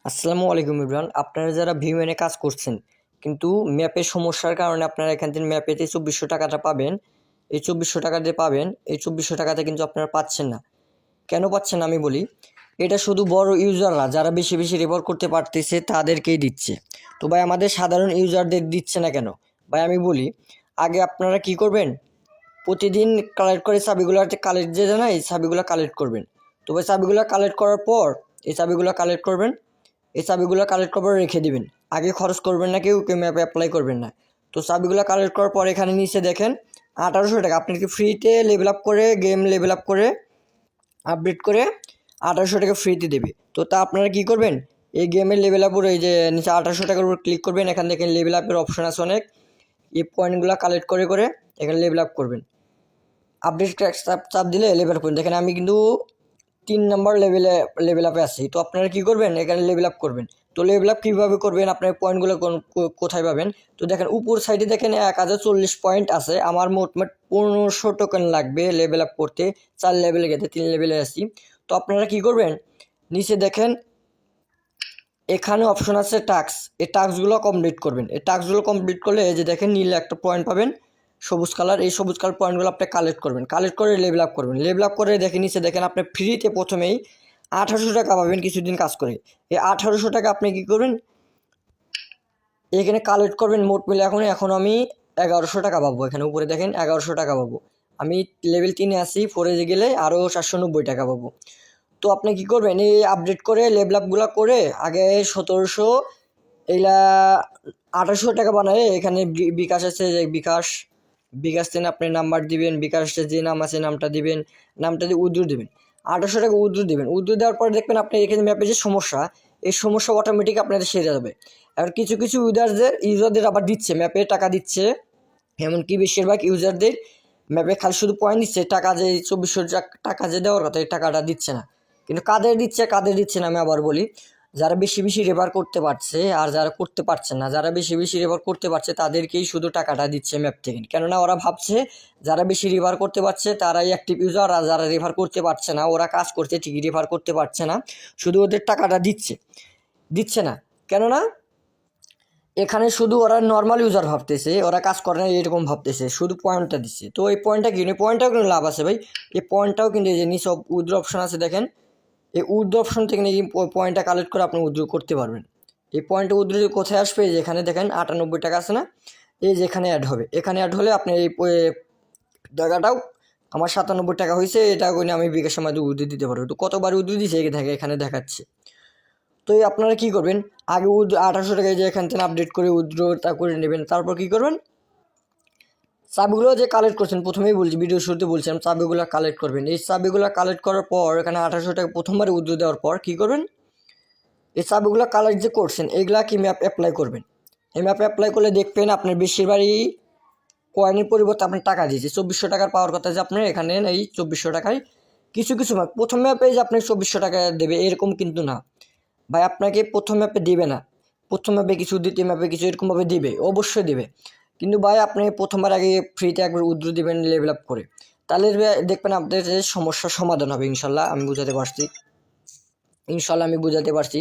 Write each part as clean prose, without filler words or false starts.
আসসালামু আলাইকুম ইমরান, আপনারা যারা ভিউএনে কাজ করছেন কিন্তু ম্যাপের সমস্যার কারণে আপনারা এখান থেকে ম্যাপেতে 2400 টাকাটা পাবেন। এই 2400 টাকা দিয়ে পাবেন, এই 2400 টাকাতে কিন্তু আপনারা পাচ্ছেন না। কেন পাচ্ছেন আমি বলি, এটা শুধু বড় ইউজাররা যারা বেশি বেশি রেফার করতে পারতেছে তাদেরকেই দিচ্ছে। তো ভাই আমাদের সাধারণ ইউজারদের দিচ্ছে না কেন? ভাই আমি বলি, আগে আপনারা কি করবেন, প্রতিদিন কালেক্ট করে চাবিগুলো কালেক্ট যে না, এই চাবিগুলো কালেক্ট করবেন। তো ভাই চাবিগুলো কালেক্ট করার পর এই চাবিগুলো কালেক্ট করবেন, এই চাবিগুলো কালেক্ট করার পর রেখে দিবেন। আগে খরচ করবেন না, কেউ ম্যাপে অ্যাপ্লাই করবেন না। তো চাবিগুলো কালেক্ট করার পর এখানে নিচে দেখেন 1800 টাকা আপনাকে ফ্রিতে লেভেল আপ করে, গেম লেভেল আপ করে, আপডেট করে 1800 টাকা ফ্রিতে দেবে। তো তা আপনারা কী করবেন, এই গেমের লেভেল আপের এই যে নিচে 1800 টাকার উপর ক্লিক করবেন। এখান থেকে লেভেল আপের অপশন আছে অনেক, এই পয়েন্টগুলো কালেক্ট করে করে এখানে লেভেল আপ করবেন। আপডেট চাপ দিলে লেভেল আপ করবেন। দেখেন আমি কিন্তু 3 নম্বর লেভেল আপে আছি। তো আপনারা কী করবেন, এখানে লেভেল আপ করবেন। তো লেভেল আপ কীভাবে করবেন, আপনার পয়েন্টগুলো কোথায় পাবেন? তো দেখেন উপর সাইডে দেখেন 1040 পয়েন্ট আছে। আমার মোট 1500 টোকেন লাগবে লেভেল আপ করতে। 4 লেভেলে গেতে 3 লেভেলে আছি। তো আপনারা কী করবেন, নিচে দেখেন এখানে অপশন আছে টাস্ক, এই টাস্কগুলো কমপ্লিট করবেন। এই টাস্কগুলো কমপ্লিট করলে এই যে দেখেন নীল একটা পয়েন্ট পাবেন, সবুজ কালার। এই সবুজ কালার পয়েন্টগুলো আপনি কালেক্ট করবেন, কালেক্ট করে লেভেল আপ করবেন। লেভেল আপ করে দেখে নিচে দেখেন আপনি ফ্রিতে প্রথমেই 1800 টাকা পাবেন কিছুদিন কাজ করে। এই 1800 টাকা আপনি কী করবেন, এখানে কালেক্ট করবেন। মোট মিলে এখন আমি 1100 টাকা পাবো। এখানে উপরে দেখেন 1100 টাকা পাবো। আমি লেভেল 3-এ আসি, 4-এ গেলে আরও 490 টাকা পাবো। তো আপনি কী করবেন, এই আপডেট করে লেভেল আপগুলো করে আগে 1700 এইলা 1800 টাকা বানায়। এখানে বিকাশ আছে, যে বিকাশ থেকে আপনি নাম্বার দিবেন, বিকাশে যে নাম আছে নামটা দিবেন, নামটা দিয়ে উইথড্র দিবেন। 1800 টাকা উইথড্র দিবেন। উইথড্র দেওয়ার পর দেখবেন আপনি এখানে ম্যাপে যে সমস্যা, এই সমস্যা অটোমেটিক আপনাদের সেরে যাবে। আর কিছু কিছু ইউজারদের আবার দিচ্ছে, ম্যাপে টাকা দিচ্ছে। এমনকি বেশিরভাগ ইউজারদের ম্যাপে খালি শুধু পয়েন্ট দিচ্ছে, টাকা যে 2400 টাকা যে দেওয়ার কথা এই টাকাটা দিচ্ছে না। কিন্তু কাদের দিচ্ছে না আমি আবার বলি, যারা বেশি বেশি রেফার করতে পারছে আর যারা করতে পারছে না, যারা বেশি বেশি রেফার করতে পারছে তাদেরকেই শুধু টাকাটা দিচ্ছে ম্যাপ থেকে। কেননা ওরা ভাবছে যারা বেশি রেফার করতে পারছে তারাই অ্যাক্টিভ ইউজার, আর যারা রেফার করতে পারছে না ওরা কাজ করছে ঠিকই, রেফার করতে পারছে না, শুধু ওদের টাকাটা দিচ্ছে না। কেননা এখানে শুধু ওরা নর্মাল ইউজার ভাবতেছে, ওরা কাজ করে না এরকম ভাবতেছে, শুধু পয়েন্টটা দিচ্ছে। তো এই পয়েন্টটা কিনে পয়েন্টটাও কিন্তু লাভ আছে ভাই। এই পয়েন্টটাও কিন্তু এই যে নিচে উইথড্র অপশন আছে দেখেন, এই উইথড্র অপশন থেকে নাকি পয়েন্টটা কালেক্ট করে আপনি উইথড্র করতে পারবেন। এই পয়েন্টটা উইথড্র কোথায় আসবে, যেখানে দেখেন 98 টাকা আছে না, এই যেখানে অ্যাড হবে, এখানে অ্যাড হলে আপনি এই টাকাটাও আমার 97 টাকা হয়েছে, এটা করে আমি বিকাশের মাধ্যমে উইথড্র দিতে পারবো। তো কতবার উইথড্র দিয়েছে এখানে দেখাচ্ছে। তো আপনারা কী করবেন, আগে 1800 টাকায় যে এখান থেকে আপডেট করে উইথড্রটা করে নেবেন। তারপর কী করবেন, চাবিগুলো যে কালেক্ট করছেন, প্রথমেই বলছি ভিডিও শুরুতে বলছিলাম চাবিগুলো কালেক্ট করবেন। এই চাবিগুলো কালেক্ট করার পর এখানে 1800 টাকা প্রথমবার উইথড্র দেওয়ার পর কী করবেন, এই চাবিগুলো কালেক্ট যে করছেন এইগুলা কি ম্যাপ অ্যাপ্লাই করবেন। এই ম্যাপে অ্যাপ্লাই করলে দেখবেন আপনার বেশিরভাগই কয়েনের পরিবর্তে আপনার টাকা দিয়েছে। 2400 টাকার পাওয়ার কথা যে আপনার এখানে এই 2400 টাকায় কিছু কিছু ম্যাপ প্রথম ম্যাপে যে আপনার 2400 টাকা দেবে এরকম কিন্তু না ভাই, আপনাকে প্রথম ম্যাপে দিবে না। প্রথম ম্যাপে কিছু, দ্বিতীয় ম্যাপে কিছু, এরকমভাবে দিবে, অবশ্যই দিবে। কিন্তু ভাই আপনি প্রথমবার আগে ফ্রিতে একবার উইথড্র দিবেন লেভেল আপ করে, তাহলে দেখবেন আপনাদের যে সমস্যার সমাধান হবে। ইনশাল্লাহ আমি বুঝাতে পারছি।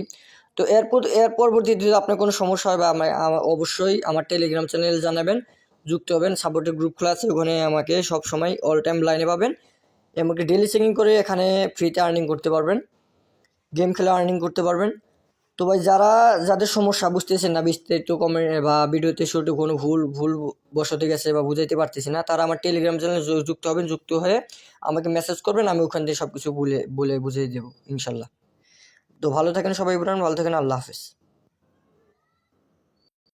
তো এর পরবর্তীতে যদি আপনার কোনো সমস্যা হয় বা অবশ্যই আমার টেলিগ্রাম চ্যানেল জানাবেন, যুক্ত হবেন। সাপোর্টের গ্রুপ খোলা আছে, ওখানে আমাকে সবসময় অল টাইম লাইনে পাবেন। এমনকি ডেলি চেকিং করে এখানে ফ্রিতে আর্নিং করতে পারবেন, গেম খেলে আর্নিং করতে পারবেন। তো ভাই যাদের সমস্যা বুঝতেছেন না, বিস্তারিত কমেন্ট বা ভিডিওতে শুরুতে কোনো ভুল বসতে গেছে বা বুঝাইতে পারতেছি না, তারা আমার টেলিগ্রাম চ্যানেলে যুক্ত হবেন। যুক্ত হয়ে আমাকে মেসেজ করবেন, আমি ওখান থেকে সব কিছু বলে বুঝিয়ে দেবো ইনশাল্লাহ। তো ভালো থাকেন সবাই, ভালো থাকেন, আল্লাহ হাফেজ।